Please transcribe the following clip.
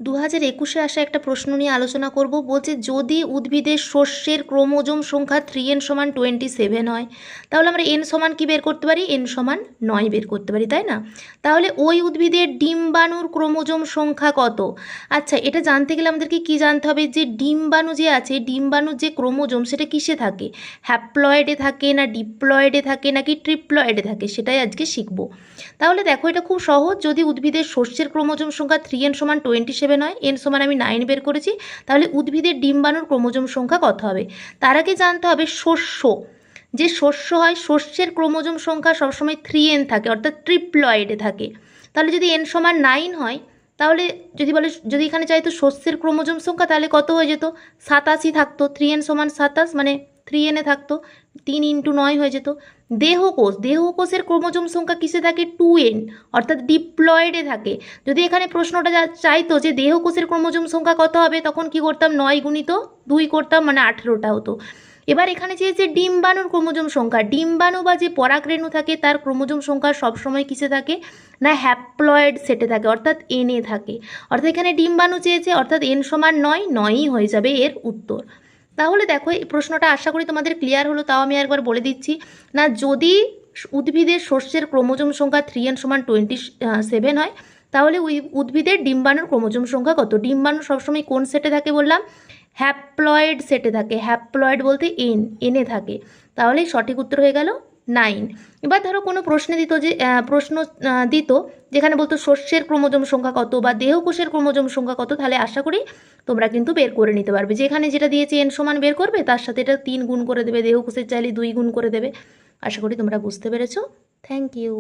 2021-এ আসা একটা প্রশ্ন নিয়ে আলোচনা করব। বলছে যদি উদ্ভিদের শস্যের ক্রোমোজোম সংখ্যা 3n সমান 27 হয়, তাহলে আমরা n সমান কি বের করতে পারি? n সমান 9 বের করতে পারি, তাই না? তাহলে ওই উদ্ভিদের ডিম্বাণুর ক্রোমোজোম সংখ্যা কত? আচ্ছা, এটা জানতে গেলে আমাদেরকে কি জানতে হবে? যে ডিম্বাণু যে আছে, ডিম্বাণুর যে ক্রোমোজোম সেটা কিসে থাকে? হ্যাপ্লয়েডে থাকে, না ডিপ্লয়েডে থাকে, নাকি ট্রিপ্লয়েডে থাকে, সেটাই আজকে শিখব। তাহলে দেখো, এটা খুব সহজ। যদি উদ্ভিদের শস্যের ক্রোমোজোম সংখ্যা 3n সমান 27 হয়, n সমান আমি 9 বের করেছি, তাহলে উদ্ভিদের ডিম্বাণুর ক্রোমোজোম সংখ্যা কত হবে? তার আগে জানতে হবে শস্য, যে শস্য হয়, শস্যের ক্রোমোজোম সংখ্যা সবসময় 3n থাকে, অর্থাৎ ট্রিপ্লয়েডে থাকে। তাহলে যদি n সমান 9 হয়, তাহলে যদি এখানে চাইতো শস্যের ক্রোমোজোম সংখ্যা, তাহলে কত হয়ে যেত? 87 থাকতো। 3n সমান 27, মানে 3n থাকতো, 3 × 9 হয়ে যেত। দেহকোষের ক্রোমোজোম সংখ্যা কিসে থাকে? 2n, অর্থাৎ ডিপ্লয়েডে থাকে। যদি এখানে প্রশ্নটা চাইতো যে দেহকোষের ক্রোমোজোম সংখ্যা কত হবে, তখন কি করতাম? 9 × 2 করতাম, মানে 18টা হতো। এবার এখানে চেয়েছে ডিম্বাণুর ক্রোমোজোম সংখ্যা। ডিম্বাণু বা যে পরাগরেণু থাকে তার ক্রোমোজোম সংখ্যা সবসময় কিসে থাকে? না হ্যাপ্লয়েড সেটে থাকে, অর্থাৎ এনে থাকে। অর্থাৎ এখানে ডিম্বাণু চেয়েছে, অর্থাৎ n সমান 9, 9ই হয়ে যাবে এর উত্তর। তাহলে দেখো, এই প্রশ্নটা আশা করি তোমাদের ক্লিয়ার হলো। তাও আমি একবার বলে দিচ্ছি। না, যদি উদ্ভিদের শস্যের ক্রোমোজোম সংখ্যা 3n সমান 27 হয়, তাহলে ওই উদ্ভিদের ডিম্বাণুর ক্রোমোজোম সংখ্যা কত? ডিম্বাণু সবসময় কোন সেটে থাকে বললাম? হ্যাপ্লয়েড সেটে থাকে। হ্যাপ্লয়েড বলতে এনে থাকে। তাহলে সঠিক উত্তর হয়ে গেল 9। এবার ধরো কোনো প্রশ্ন দিত যেখানে বলতো শস্যের ক্রোমোজোম সংখ্যা কত বা দেহকোষের ক্রোমোজোম সংখ্যা কত, তাহলে আশা করি তোমরা কিন্তু বের করে নিতে পারবে। যেখানে যেটা দিয়েছে n সমান বের করবে, তার সাথে এটা 3 গুণ করে দেবে, দেহকোষের চাইলে 2 গুণ করে দেবে। আশা করি তোমরা বুঝতে পেরেছো। Thank you.